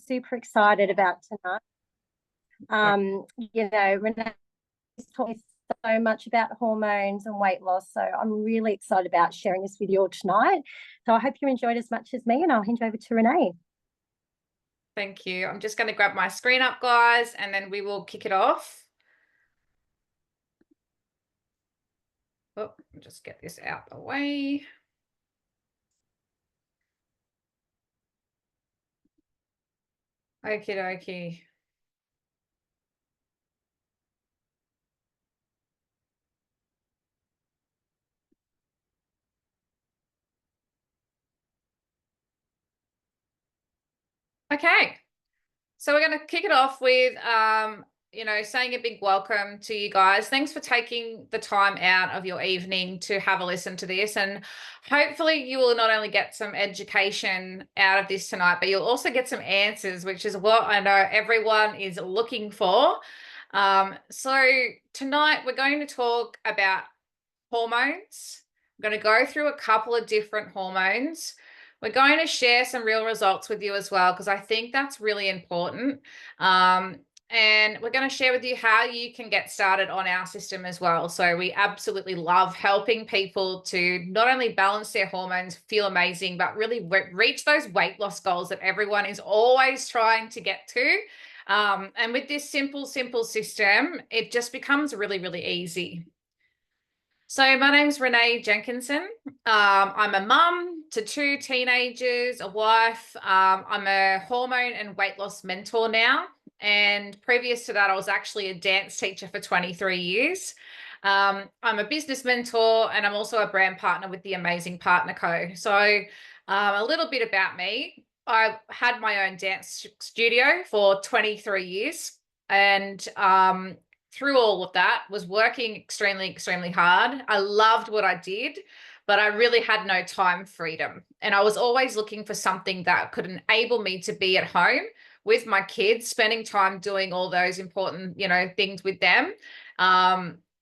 super excited about tonight. Renee's taught me so much about hormones and weight loss, so I'm really excited about sharing this with you all tonight. So I hope you enjoyed as much as me, and I'll hand you over to Renee. Thank you. I'm just going to grab my screen up, guys, and then we will kick it off. Oh, just get this out the way. Okie dokie. Okay, so we're going to kick it off with, saying a big welcome to you guys. Thanks for taking the time out of your evening to have a listen to this. And hopefully you will not only get some education out of this tonight, but you'll also get some answers, which is what I know everyone is looking for. So tonight we're going to talk about hormones. I'm going to go through a couple of different hormones. We're going to share some real results with you as well, because I think that's really important. And we're going to share with you how you can get started on our system as well. So we absolutely love helping people to not only balance their hormones, feel amazing, but really reach those weight loss goals that everyone is always trying to get to. And with this simple system, it just becomes really, really easy. So my name's Renee Jenkinson. I'm a mum to 2 teenagers, a wife. I'm a hormone and weight loss mentor now. And previous to that, I was actually a dance teacher for 23 years. I'm a business mentor, and I'm also a brand partner with the Amazing Partner Co. So a little bit about me. I had my own dance studio for 23 years. And through all of that, was working extremely hard. I loved what I did, but I really had no time freedom. And I was always looking for something that could enable me to be at home with my kids, spending time doing all those important, things with them.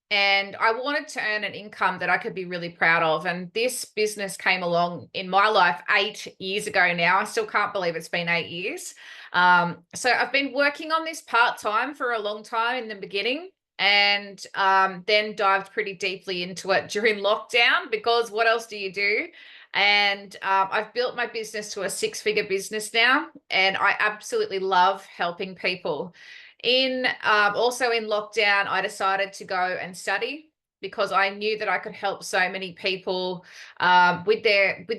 And I wanted to earn an income that I could be really proud of. And this business came along in my life 8 years ago now. I still can't believe it's been 8 years. So I've been working on this part-time for a long time in the beginning, and then dived pretty deeply into it during lockdown, because what else do you do? And I've built my business to a 6-figure business now, and I absolutely love helping people. Also in lockdown, I decided to go and study, because I knew that I could help so many people with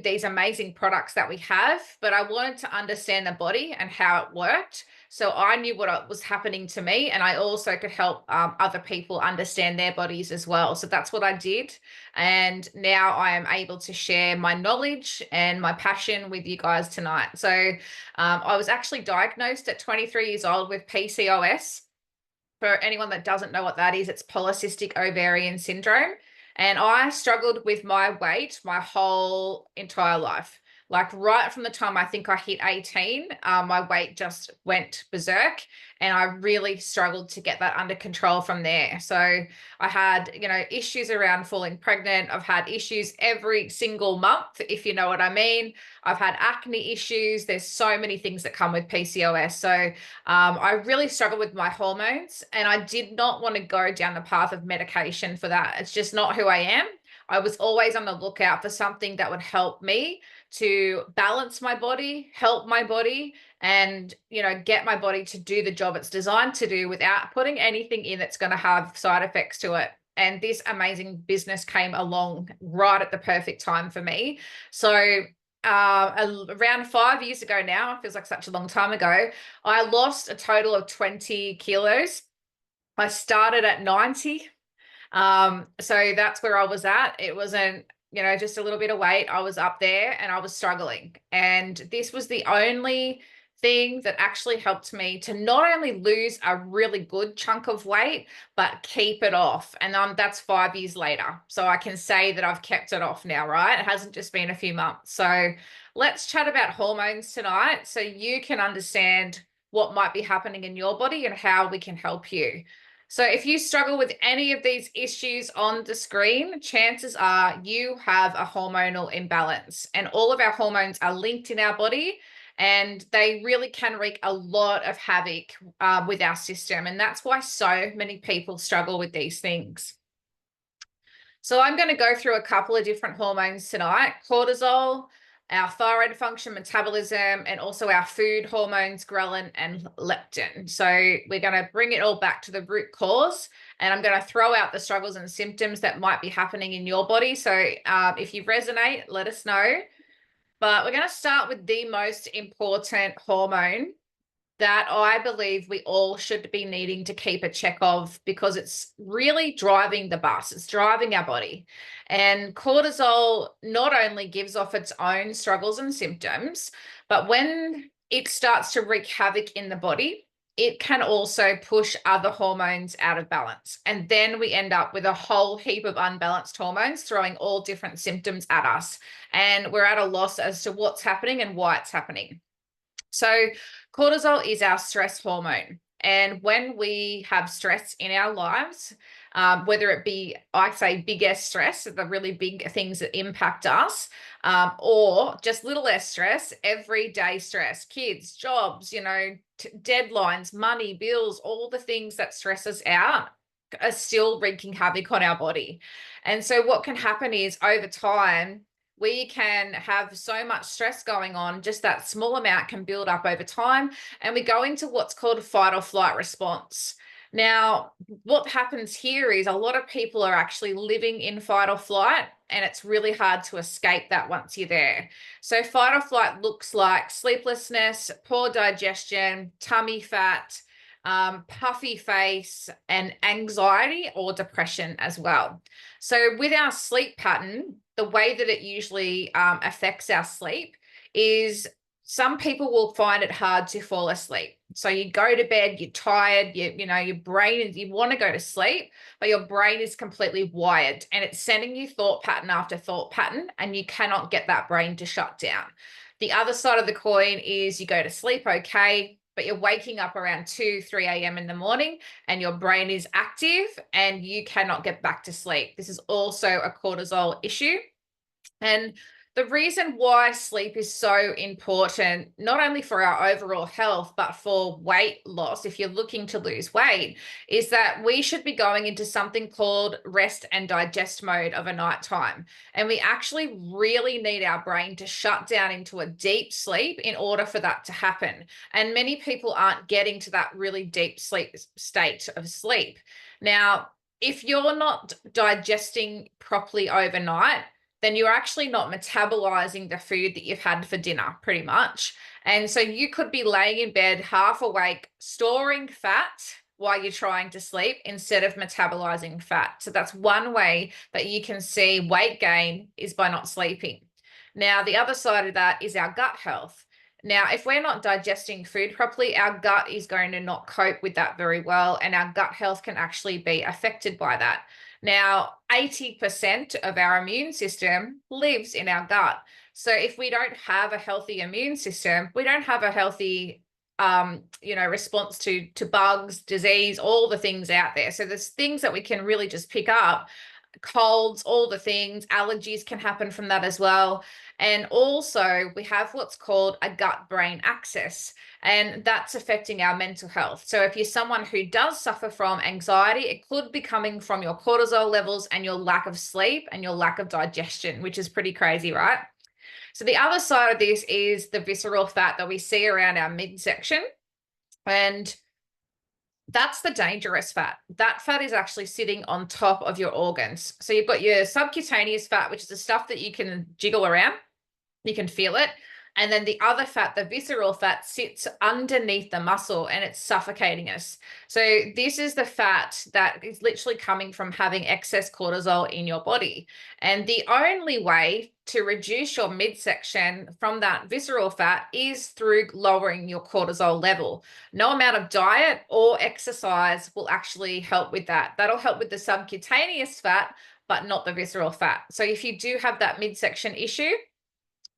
these amazing products that we have, but I wanted to understand the body and how it worked. So I knew what was happening to me, and I also could help other people understand their bodies as well. So that's what I did. And now I am able to share my knowledge and my passion with you guys tonight. So I was actually diagnosed at 23 years old with PCOS. For anyone that doesn't know what that is, it's polycystic ovarian syndrome. And I struggled with my weight my whole entire life. Like right from the time I think I hit 18, my weight just went berserk, and I really struggled to get that under control from there. So I had, issues around falling pregnant. I've had issues every single month, if you know what I mean. I've had acne issues. There's so many things that come with PCOS. So I really struggled with my hormones, and I did not want to go down the path of medication for that. It's just not who I am. I was always on the lookout for something that would help me to balance my body, help my body, and, get my body to do the job it's designed to do without putting anything in that's going to have side effects to it. And this amazing business came along right at the perfect time for me. So around 5 years ago now, it feels like such a long time ago, I lost a total of 20 kilos. I started at 90. So that's where I was at. It wasn't, just a little bit of weight. I was up there and I was struggling. And this was the only thing that actually helped me to not only lose a really good chunk of weight, but keep it off. And that's 5 years later. So I can say that I've kept it off now, right? It hasn't just been a few months. So let's chat about hormones tonight, so you can understand what might be happening in your body and how we can help you. So if you struggle with any of these issues on the screen, chances are you have a hormonal imbalance, and all of our hormones are linked in our body. and they really can wreak a lot of havoc with our system. And that's why so many people struggle with these things. So I'm going to go through a couple of different hormones tonight: cortisol, our thyroid function, metabolism, and also our food hormones, ghrelin and leptin. So we're going to bring it all back to the root cause, and I'm going to throw out the struggles and symptoms that might be happening in your body. So if you resonate, let us know. But we're going to start with the most important hormone that I believe we all should be needing to keep a check of, because it's really driving the bus. It's driving our body. And cortisol not only gives off its own struggles and symptoms, but when it starts to wreak havoc in the body, it can also push other hormones out of balance. And then we end up with a whole heap of unbalanced hormones throwing all different symptoms at us. And we're at a loss as to what's happening and why it's happening. So cortisol is our stress hormone. And when we have stress in our lives, whether it be, I say, big S stress, the really big things that impact us, or just little s stress, everyday stress, kids, jobs, deadlines, money, bills, all the things that stress us out are still wreaking havoc on our body. And so what can happen is, over time, we can have so much stress going on, just that small amount can build up over time, and we go into what's called a fight or flight response. Now, what happens here is a lot of people are actually living in fight or flight, and it's really hard to escape that once you're there. So fight or flight looks like sleeplessness, poor digestion, tummy fat, puffy face, and anxiety or depression as well. So with our sleep pattern, the way that it usually affects our sleep is, some people will find it hard to fall asleep. So you go to bed, you're tired, your brain, you want to go to sleep, but your brain is completely wired and it's sending you thought pattern after thought pattern, and you cannot get that brain to shut down. The other side of the coin is, you go to sleep okay, but you're waking up around 2, 3 a.m. in the morning and your brain is active and you cannot get back to sleep. This is also a cortisol issue. And the reason why sleep is so important, not only for our overall health, but for weight loss, if you're looking to lose weight, is that we should be going into something called rest and digest mode of a night time. And we actually really need our brain to shut down into a deep sleep in order for that to happen. And many people aren't getting to that really deep sleep state of sleep. Now, if you're not digesting properly overnight, then you're actually not metabolizing the food that you've had for dinner, pretty much. And so you could be laying in bed half awake, storing fat while you're trying to sleep instead of metabolizing fat. So that's one way that you can see weight gain, is by not sleeping. Now, the other side of that is our gut health. Now, if we're not digesting food properly, our gut is going to not cope with that very well, and our gut health can actually be affected by that. Now, 80% of our immune system lives in our gut. So if we don't have a healthy immune system, we don't have a healthy response to bugs, disease, all the things out there. So there's things that we can really just pick up. Colds, all the things, allergies can happen from that as well. And also we have what's called a gut-brain axis, and that's affecting our mental health. So if you're someone who does suffer from anxiety, it could be coming from your cortisol levels and your lack of sleep and your lack of digestion, which is pretty crazy, right? So the other side of this is the visceral fat that we see around our midsection. And that's the dangerous fat. That fat is actually sitting on top of your organs. So you've got your subcutaneous fat, which is the stuff that you can jiggle around. You can feel it. And then the other fat, the visceral fat, sits underneath the muscle and it's suffocating us. So this is the fat that is literally coming from having excess cortisol in your body. And the only way to reduce your midsection from that visceral fat is through lowering your cortisol level. No amount of diet or exercise will actually help with that. That'll help with the subcutaneous fat, but not the visceral fat. So if you do have that midsection issue,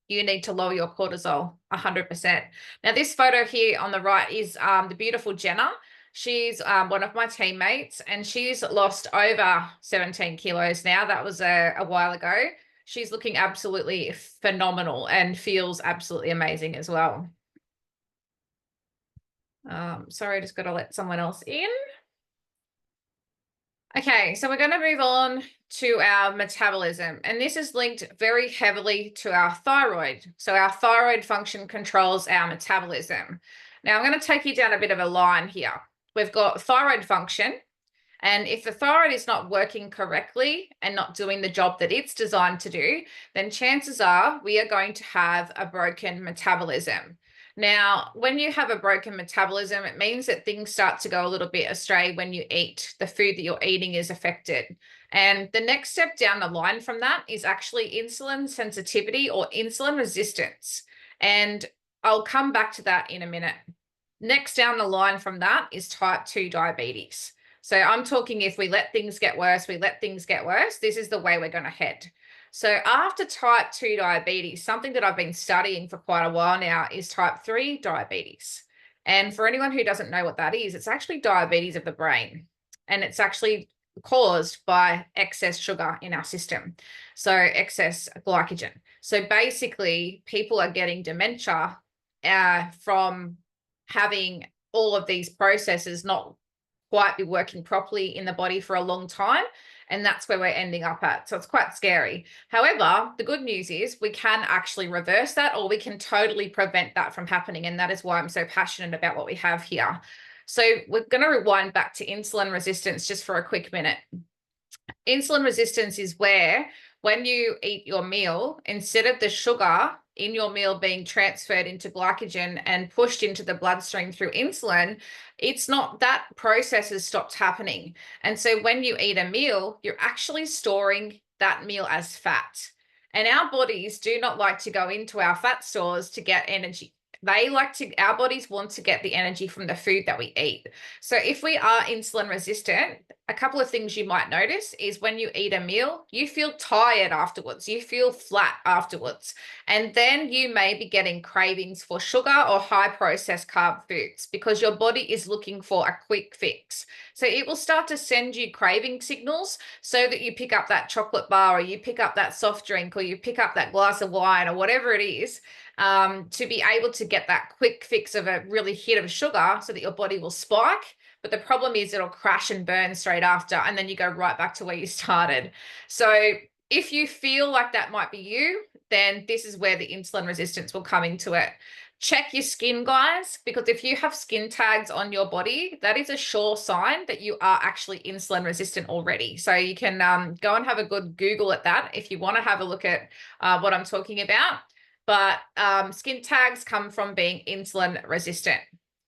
you need to lower your cortisol 100%. Now, this photo here on the right is the beautiful Jenna. She's one of my teammates, and she's lost over 17 kilos now. That was a while ago. She's looking absolutely phenomenal and feels absolutely amazing as well. Sorry, I just got to let someone else in. Okay, so we're going to move on to our metabolism, and this is linked very heavily to our thyroid. So our thyroid function controls our metabolism. Now I'm going to take you down a bit of a line here. We've got thyroid function, and if the thyroid is not working correctly and not doing the job that it's designed to do, then chances are we are going to have a broken metabolism. Now, when you have a broken metabolism, it means that things start to go a little bit astray when you eat. The food that you're eating is affected. And the next step down the line from that is actually insulin sensitivity or insulin resistance. And I'll come back to that in a minute. Next down the line from that is type 2 diabetes. So I'm talking if we let things get worse, this is the way we're going to head. So after type 2 diabetes, something that I've been studying for quite a while now is type 3 diabetes. And for anyone who doesn't know what that is, it's actually diabetes of the brain. And it's actually caused by excess sugar in our system. So excess glycogen. So basically, people are getting dementia from having all of these processes not quite be working properly in the body for a long time. And that's where we're ending up at. So it's quite scary. However, the good news is we can actually reverse that, or we can totally prevent that from happening. And that is why I'm so passionate about what we have here. So we're going to rewind back to insulin resistance just for a quick minute. Insulin resistance is where when you eat your meal, instead of the sugar in your meal being transferred into glycogen and pushed into the bloodstream through insulin, it's not, that process has stopped happening. And so when you eat a meal, you're actually storing that meal as fat. And our bodies do not like to go into our fat stores to get energy. Our bodies want to get the energy from the food that we eat. So if we are insulin resistant, a couple of things you might notice is when you eat a meal, you feel tired afterwards, you feel flat afterwards. And then you may be getting cravings for sugar or high processed carb foods because your body is looking for a quick fix. So it will start to send you craving signals so that you pick up that chocolate bar, or you pick up that soft drink, or you pick up that glass of wine, or whatever it is, to be able to get that quick fix of a really hit of sugar so that your body will spike. But the problem is it'll crash and burn straight after, and then you go right back to where you started. So if you feel like that might be you, then this is where the insulin resistance will come into it. Check your skin, guys, because if you have skin tags on your body, that is a sure sign that you are actually insulin resistant already. So you can go and have a good Google at that if you want to have a look at what I'm talking about. But skin tags come from being insulin resistant.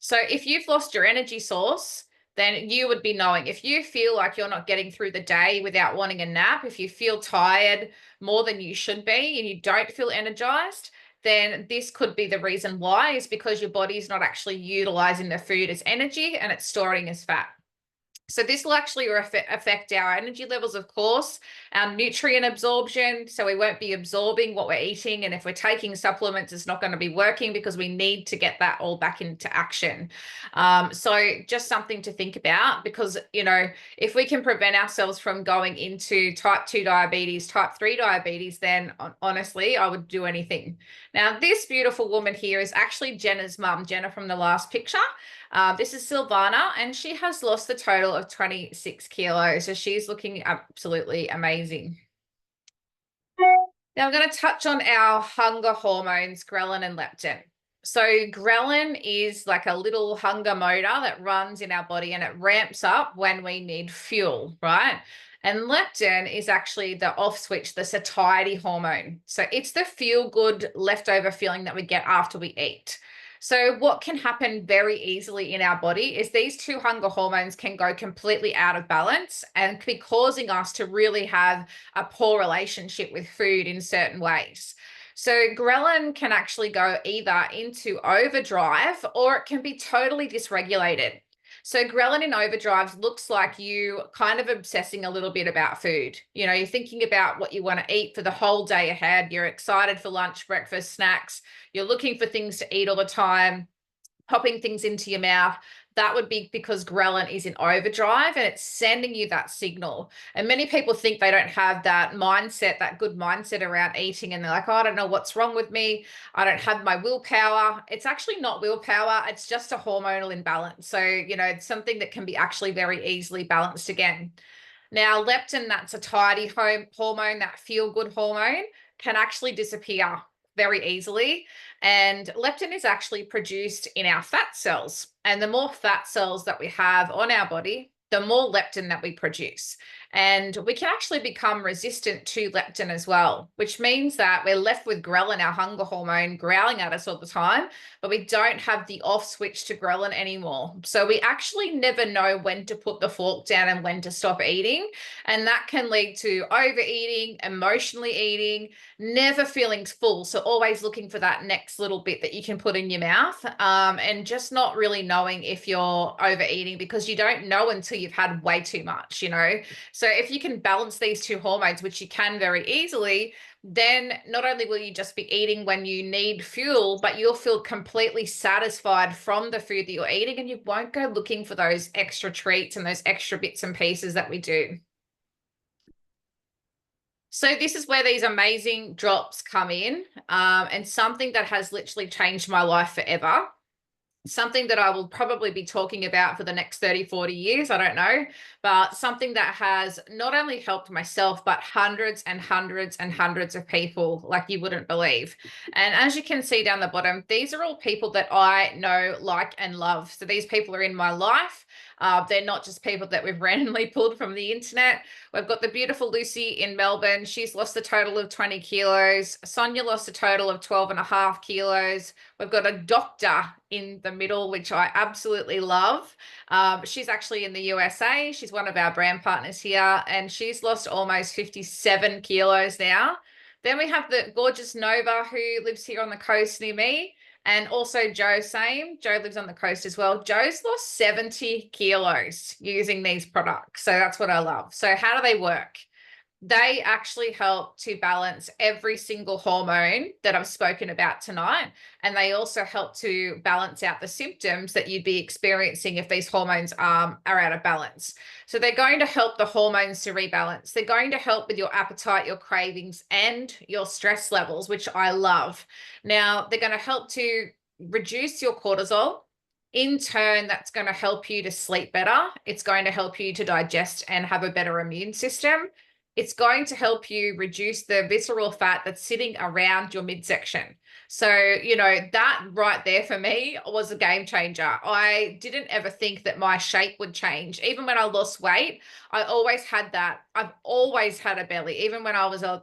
So if you've lost your energy source, then you would be knowing. If you feel like you're not getting through the day without wanting a nap, if you feel tired more than you should be and you don't feel energized, then this could be the reason why, is because your body is not actually utilizing the food as energy and it's storing as fat. So this will actually affect our energy levels, of course, our nutrient absorption. So we won't be absorbing what we're eating. And if we're taking supplements, it's not going to be working because we need to get that all back into action. So just something to think about, because, you know, if we can prevent ourselves from going into type 2 diabetes, type 3 diabetes, then honestly, I would do anything. Now, this beautiful woman here is actually Jenna's mum, Jenna from the last picture. This is Silvana, and she has lost a total of 26 kilos. So she's looking absolutely amazing. Now I'm going to touch on our hunger hormones, ghrelin and leptin. So ghrelin is like a little hunger motor that runs in our body, and it ramps up when we need fuel, right? And leptin is actually the off switch, the satiety hormone. So it's the feel good leftover feeling that we get after we eat. So what can happen very easily in our body is these two hunger hormones can go completely out of balance and be causing us to really have a poor relationship with food in certain ways. So ghrelin can actually go either into overdrive, or it can be totally dysregulated. So ghrelin in overdrive looks like you kind of obsessing a little bit about food. You know, you're thinking about what you want to eat for the whole day ahead. You're excited for lunch, breakfast, snacks. You're looking for things to eat all the time, popping things into your mouth. that would be because ghrelin is in overdrive and it's sending you that signal. And many people think they don't have that mindset, that good mindset around eating. And they're like, oh, I don't know what's wrong with me. I don't have my willpower. It's actually not willpower. It's just a hormonal imbalance. So, it's something that can be actually very easily balanced again. Now, leptin, that's a tidy hormone, that feel-good hormone, can actually disappear very easily. And leptin is actually produced in our fat cells. And the more fat cells that we have on our body, the more leptin that we produce. And we can actually become resistant to leptin as well, which means that we're left with ghrelin, our hunger hormone, growling at us all the time, but we don't have the off switch to ghrelin anymore. So we actually never know when to put the fork down and when to stop eating. And that can lead to overeating, emotionally eating, never feeling full. So always looking for that next little bit that you can put in your mouth, and just not really knowing if you're overeating because you don't know until you've had way too much, So if you can balance these two hormones, which you can very easily, then not only will you just be eating when you need fuel, but you'll feel completely satisfied from the food that you're eating, and you won't go looking for those extra treats and those extra bits and pieces that we do. So this is where these amazing drops come in, and something that has literally changed my life forever. Something that I will probably be talking about for the next 30, 40 years, I don't know, but something that has not only helped myself, but hundreds and hundreds and hundreds of people like you wouldn't believe. And as you can see down the bottom, these are all people that I know, like, and love. So these people are in my life. They're not just people that we've randomly pulled from the internet. We've got the beautiful Lucy in Melbourne. She's lost a total of 20 kilos. Sonia lost a total of 12.5 kilos. We've got a doctor in the middle, which I absolutely love. She's actually in the USA. She's one of our brand partners here, and she's lost almost 57 kilos now. Then we have the gorgeous Nova, who lives here on the coast near me. And also Joe, same. Joe lives on the coast as well. Joe's lost 70 kilos using these products. So that's what I love. So how do they work? They actually help to balance every single hormone that I've spoken about tonight. And they also help to balance out the symptoms that you'd be experiencing if these hormones are out of balance. So they're going to help the hormones to rebalance. They're going to help with your appetite, your cravings, and your stress levels, which I love. Now, they're going to help to reduce your cortisol. In turn, that's going to help you to sleep better. It's going to help you to digest and have a better immune system. It's going to help you reduce the visceral fat that's sitting around your midsection. So, that right there for me was a game changer. I didn't ever think that my shape would change. Even when I lost weight, I always had that. I've always had a belly. Even when I was a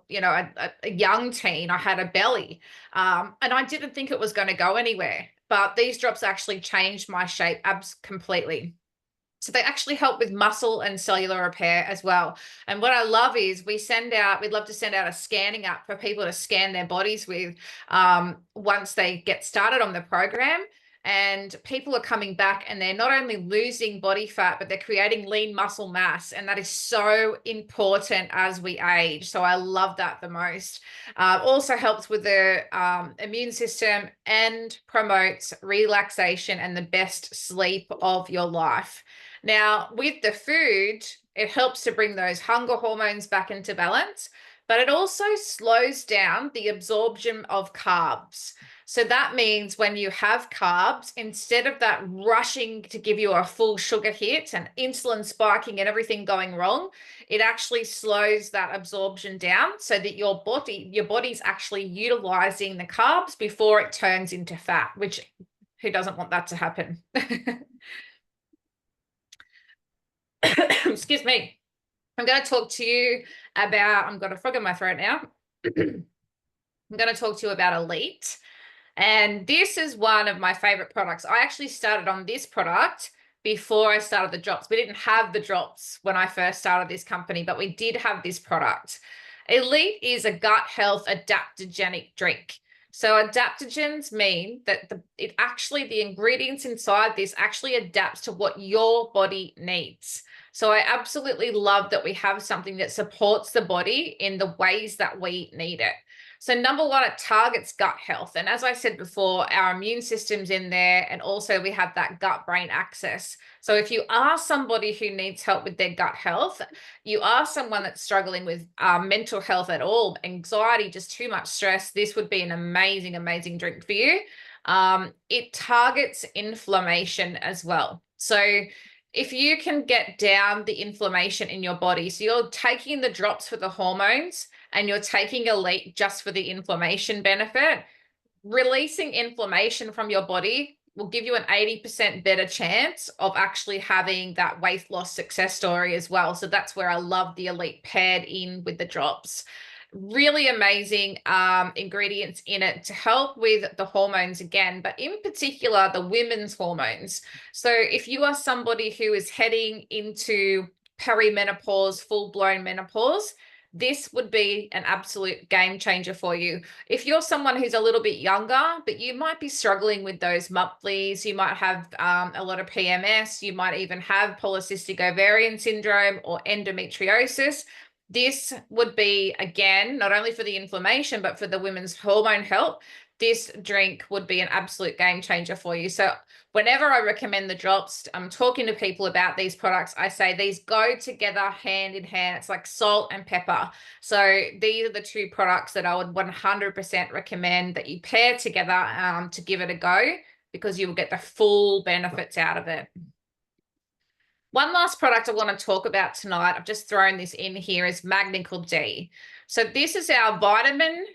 young teen, I had a belly. And I didn't think it was going to go anywhere. But these drops actually changed my shape completely. So they actually help with muscle and cellular repair as well. And what I love is we'd love to send out a scanning app for people to scan their bodies with once they get started on the program. And people are coming back and they're not only losing body fat, but they're creating lean muscle mass. And that is so important as we age. So I love that the most. Also helps with the immune system and promotes relaxation and the best sleep of your life. Now, with the food, it helps to bring those hunger hormones back into balance, but it also slows down the absorption of carbs. So that means when you have carbs, instead of that rushing to give you a full sugar hit and insulin spiking and everything going wrong, it actually slows that absorption down so that your body's actually utilizing the carbs before it turns into fat, which who doesn't want that to happen? Excuse me. I'm going to talk to you about, I've got a frog in my throat now. I'm going to talk to you about Elite. And this is one of my favorite products. I actually started on this product before I started the drops. We didn't have the drops when I first started this company, but we did have this product. Elite is a gut health adaptogenic drink. So adaptogens mean that the ingredients inside this actually adapts to what your body needs. So I absolutely love that we have something that supports the body in the ways that we need it. So number one, it targets gut health. And as I said before, our immune system's in there, and also we have that gut-brain axis. So if you are somebody who needs help with their gut health, you are someone that's struggling with mental health at all, anxiety, just too much stress, this would be an amazing, amazing drink for you. It targets inflammation as well. So if you can get down the inflammation in your body, so you're taking the drops for the hormones and you're taking Elite just for the inflammation benefit, releasing inflammation from your body will give you an 80% better chance of actually having that weight loss success story as well. So that's where I love the Elite paired in with the drops. Really amazing ingredients in it to help with the hormones again, but in particular, the women's hormones. So if you are somebody who is heading into perimenopause, full-blown menopause, this would be an absolute game changer for you. If you're someone who's a little bit younger, but you might be struggling with those monthlies, you might have a lot of PMS, you might even have polycystic ovarian syndrome or endometriosis, this would be, again, not only for the inflammation, but for the women's hormone health, this drink would be an absolute game changer for you. So whenever I recommend the drops, I'm talking to people about these products, I say these go together hand in hand. It's like salt and pepper. So these are the two products that I would 100% recommend that you pair together to give it a go, because you will get the full benefits out of it. One last product I want to talk about tonight, I've just thrown this in here, is Magnical D. So this is our vitamin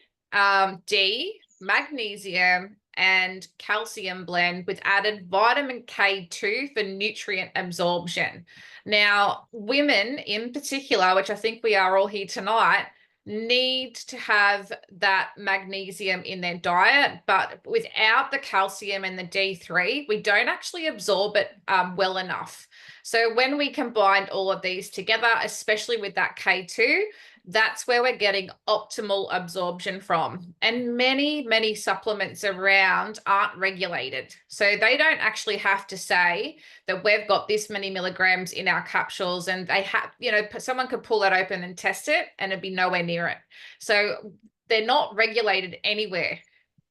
D, magnesium, and calcium blend with added vitamin K2 for nutrient absorption. Now, women in particular, which I think we are all here tonight, need to have that magnesium in their diet, but without the calcium and the D3, we don't actually absorb it well enough. So when we combine all of these together, especially with that K2, that's where we're getting optimal absorption from. And many, many supplements around aren't regulated. So they don't actually have to say that we've got this many milligrams in our capsules, and they have, you know, someone could pull that open and test it and it'd be nowhere near it. So they're not regulated anywhere.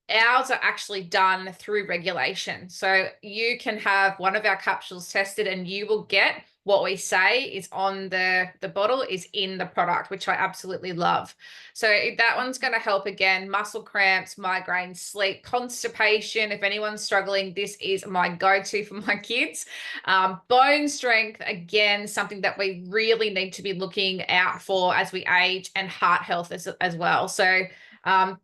Ours are actually done through regulation. So you can have one of our capsules tested and you will get what we say is on the bottle is in the product, which I absolutely love. So that one's going to help, again, muscle cramps, migraines, sleep, constipation. If anyone's struggling, this is my go-to for my kids. Bone strength, again, something that we really need to be looking out for as we age, and heart health as well. So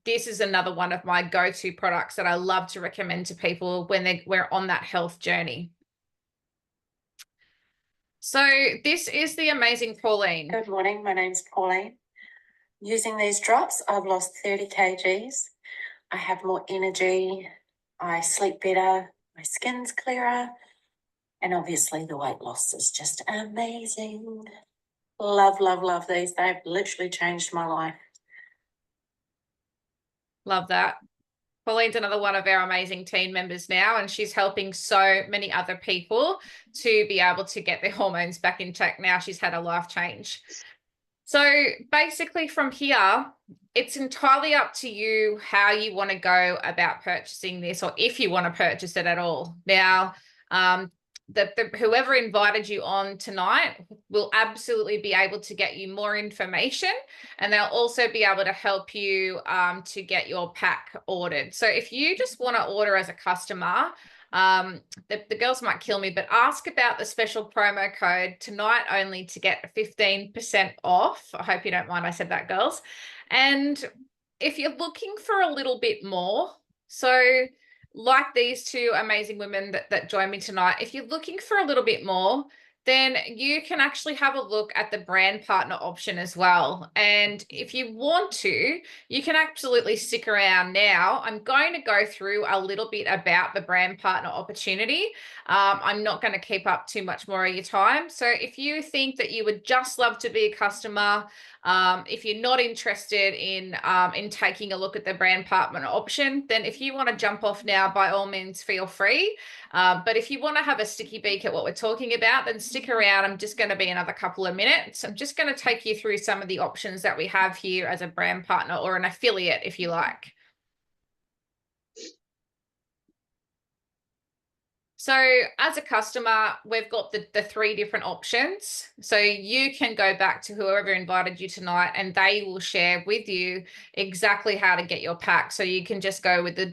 this is another one of my go-to products that I love to recommend to people when we're on that health journey. So this is the amazing Pauline. Good morning, my name's Pauline. Using these drops, I've lost 30 kgs. I have more energy, I sleep better, my skin's clearer, and obviously the weight loss is just amazing. Love, love, love these. They've literally changed my life. Love that. Pauline's another one of our amazing team members now, and she's helping so many other people to be able to get their hormones back in check now she's had a life change. So basically from here, it's entirely up to you how you want to go about purchasing this, or if you want to purchase it at all. Now, whoever invited you on tonight will absolutely be able to get you more information, and they'll also be able to help you to get your pack ordered. So if you just want to order as a customer, the girls might kill me, but ask about the special promo code tonight only to get 15% off. I hope you don't mind I said that, girls. And if you're looking for a little bit more, so like these two amazing women that joined me tonight, if you're looking for a little bit more, then you can actually have a look at the brand partner option as well. And if you want to, you can absolutely stick around now. I'm going to go through a little bit about the brand partner opportunity. I'm not going to keep up too much more of your time. So if you think that you would just love to be a customer, If you're not interested in taking a look at the brand partner option, then if you want to jump off now, by all means, feel free. But if you want to have a sticky beak at what we're talking about, then stick around. I'm just going to be another couple of minutes. I'm just going to take you through some of the options that we have here as a brand partner or an affiliate, if you like. So as a customer, we've got the three different options. So you can go back to whoever invited you tonight and they will share with you exactly how to get your pack. So you can just go with the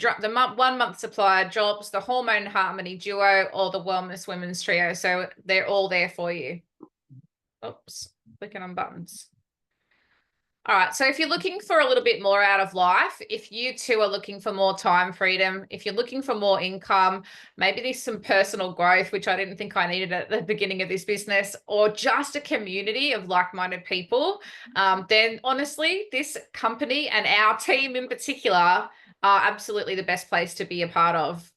1 month supply drops, the Hormone Harmony Duo, or the Wellness Women's Trio. So they're all there for you. Oops, clicking on buttons. All right, so if you're looking for a little bit more out of life, if you too are looking for more time freedom, if you're looking for more income, maybe there's some personal growth, which I didn't think I needed at the beginning of this business, or just a community of like-minded people, then honestly, this company and our team in particular are absolutely the best place to be a part of.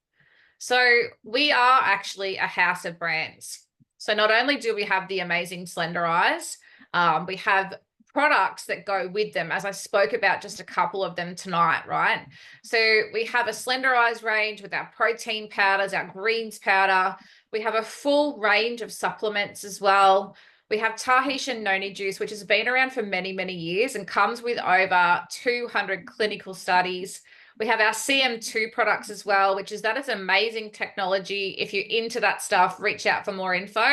So we are actually a house of brands. So not only do we have the amazing Slender Eyes, we have products that go with them, as I spoke about just a couple of them tonight, right? So we have a Slender Eyes range with our protein powders, our greens powder. We have a full range of supplements as well. We have Tahitian Noni juice, which has been around for many, many years and comes with over 200 clinical studies. We have our CM2 products as well, which is amazing technology. If you're into that stuff, reach out for more info.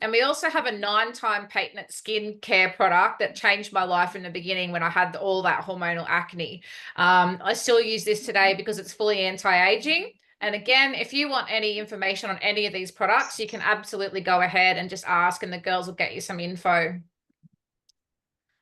And we also have a 9-time patented skincare product that changed my life in the beginning when I had all that hormonal acne. I still use this today because it's fully anti-aging. And again, if you want any information on any of these products, you can absolutely go ahead and just ask and the girls will get you some info.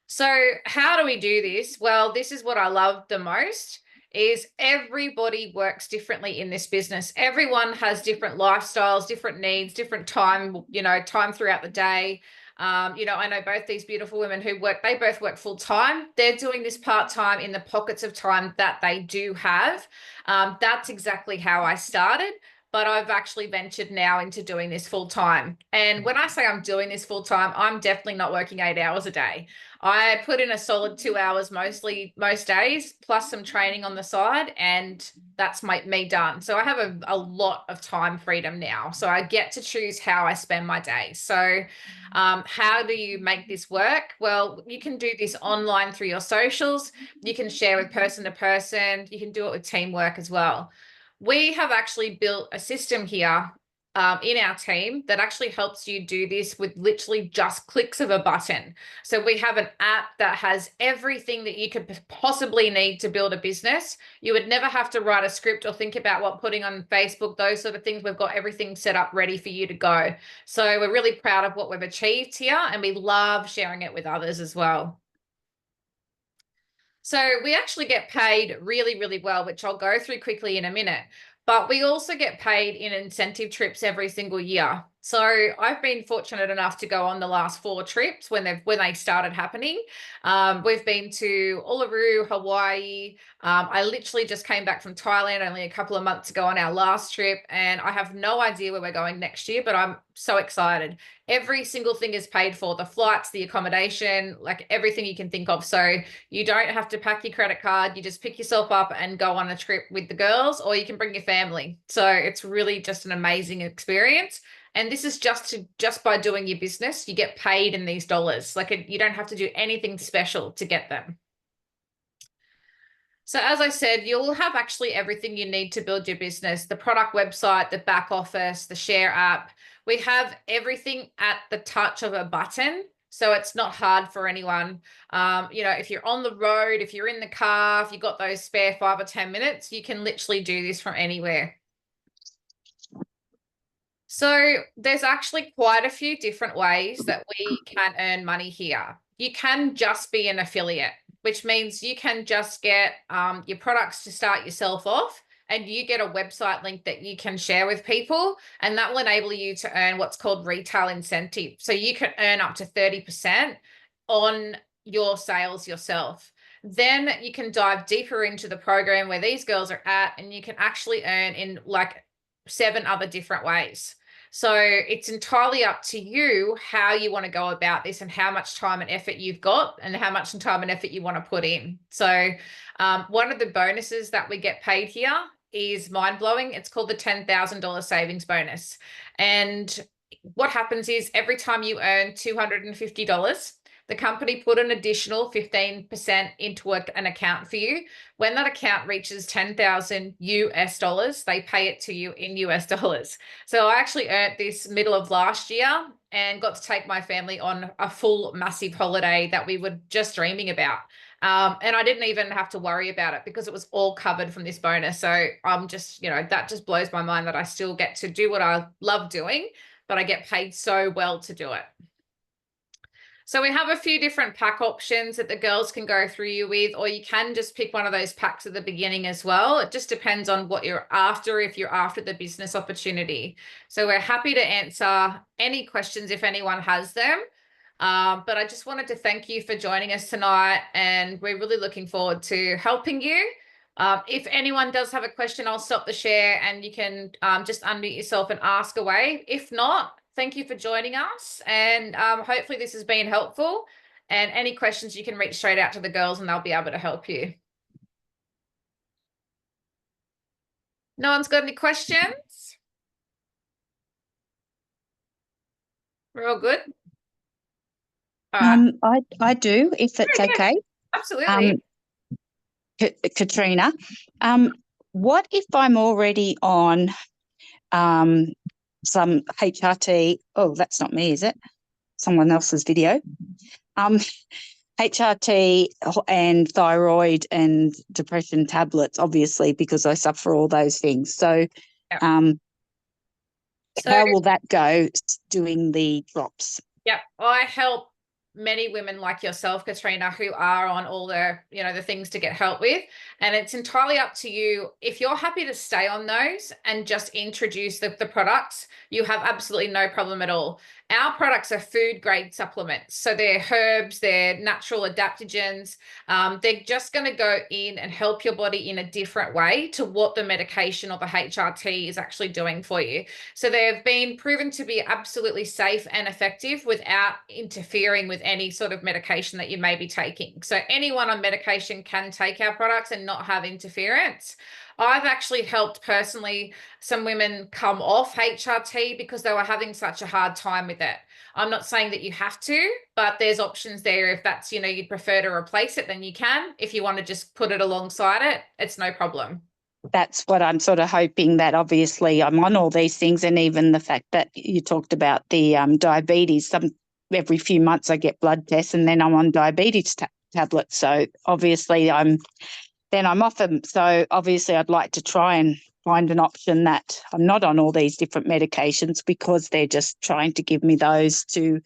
So how do we do this? Well, this is what I love the most. Is everybody works differently in this business. Everyone has different lifestyles, different needs, different time, time throughout the day. I know both these beautiful women who they both work full time. They're doing this part-time in the pockets of time that they do have. That's exactly how I started, but I've actually ventured now into doing this full time. And when I say I'm doing this full time, I'm definitely not working 8 hours a day. I put in a solid 2 hours most days, plus some training on the side, and that's me done. So I have a lot of time freedom now. So I get to choose how I spend my day. So how do you make this work? Well, you can do this online through your socials. You can share with person to person. You can do it with teamwork as well. We have actually built a system here in our team that actually helps you do this with literally just clicks of a button. So we have an app that has everything that you could possibly need to build a business. You would never have to write a script or think about what putting on Facebook, those sort of things. We've got everything set up ready for you to go. So we're really proud of what we've achieved here, and we love sharing it with others as well. So we actually get paid really, really well, which I'll go through quickly in a minute. But we also get paid in incentive trips every single year. So I've been fortunate enough to go on the last 4 trips when they started happening. We've been to Uluru, Hawaii. I literally just came back from Thailand only a couple of months ago on our last trip, and I have no idea where we're going next year, but I'm so excited. Every single thing is paid for, the flights, the accommodation, like everything you can think of. So you don't have to pack your credit card. You just pick yourself up and go on a trip with the girls, or you can bring your family. So it's really just an amazing experience. And this is just by doing your business, you get paid in these dollars. You don't have to do anything special to get them. So as I said, you'll have actually everything you need to build your business: the product website, the back office, the share app. We have everything at the touch of a button. So it's not hard for anyone. If you're on the road, if you're in the car, if you've got those spare 5 or 10 minutes, you can literally do this from anywhere. So there's actually quite a few different ways that we can earn money here. You can just be an affiliate, which means you can just get your products to start yourself off, and you get a website link that you can share with people, and that will enable you to earn what's called retail incentive. So you can earn up to 30% on your sales yourself. Then you can dive deeper into the program where these girls are at, and you can actually earn in 7 other different ways. So it's entirely up to you how you want to go about this and how much time and effort you've got and how much time and effort you want to put in. So one of the bonuses that we get paid here is mind-blowing. It's called the $10,000 savings bonus. And what happens is every time you earn $250, the company put an additional 15% into an account for you. When that account reaches 10,000 US dollars, they pay it to you in US dollars. So I actually earned this middle of last year and got to take my family on a full massive holiday that we were just dreaming about. And I didn't even have to worry about it because it was all covered from this bonus. So I'm just, that just blows my mind that I still get to do what I love doing, but I get paid so well to do it. So we have a few different pack options that the girls can go through you with, or you can just pick one of those packs at the beginning as well. It just depends on what you're after, if you're after the business opportunity. So we're happy to answer any questions if anyone has them. But I just wanted to thank you for joining us tonight, and we're really looking forward to helping you. If anyone does have a question, I'll stop the share and you can just unmute yourself and ask away. If not, thank you for joining us, and hopefully this has been helpful. And any questions, you can reach straight out to the girls and they'll be able to help you. No one's got any questions? We're all good? All right. I do, if it's okay. Absolutely. Katrina, what if I'm already on some HRT? Oh, that's not me, is it? Someone else's video. HRT and thyroid and depression tablets, obviously, because I suffer all those things. So, Yep. How will that go doing the drops? Yeah, I help many women like yourself, Katrina, who are on all the, the things to get help with. And it's entirely up to you. If you're happy to stay on those and just introduce the products, you have absolutely no problem at all. Our products are food grade supplements. So they're herbs, they're natural adaptogens. They're just going to go in and help your body in a different way to what the medication or the HRT is actually doing for you. So they've been proven to be absolutely safe and effective without interfering with any sort of medication that you may be taking. So anyone on medication can take our products and not have interference. I've actually helped personally some women come off HRT because they were having such a hard time with it. I'm not saying that you have to, but there's options there. If that's, you'd prefer to replace it, then you can. If you want to just put it alongside it, it's no problem. That's what I'm sort of hoping, that obviously I'm on all these things, and even the fact that you talked about the diabetes. Every few months I get blood tests and then I'm on diabetes tablets. So obviously I'm off them. So obviously I'd like to try and find an option that I'm not on all these different medications, because they're just trying to give me those to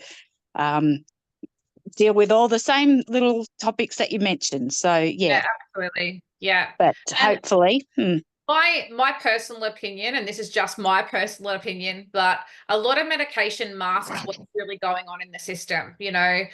deal with all the same little topics that you mentioned. So yeah absolutely. Yeah. But hopefully. My personal opinion, and this is just my personal opinion, but a lot of medication masks what's really going on in the system. They're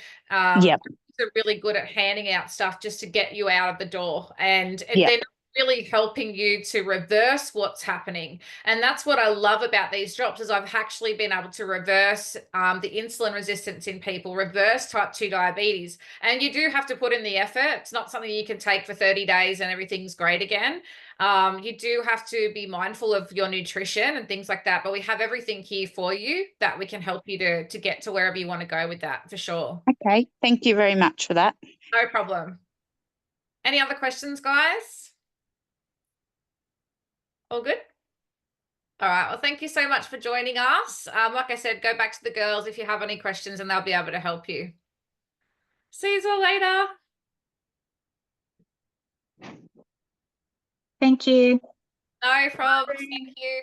really good at handing out stuff just to get you out of the door, and they're not really helping you to reverse what's happening. And that's what I love about these drops, is I've actually been able to reverse the insulin resistance in people, reverse type 2 diabetes. And you do have to put in the effort. It's not something you can take for 30 days and everything's great again. You do have to be mindful of your nutrition and things like that, but we have everything here for you that we can help you to get to wherever you want to go with that, for sure. Okay, thank you very much for that. No problem. Any other questions, guys? All good? All right. Well, thank you so much for joining us. Like I said, go back to the girls if you have any questions and they'll be able to help you. See you all later. Thank you. No problem. Thank you.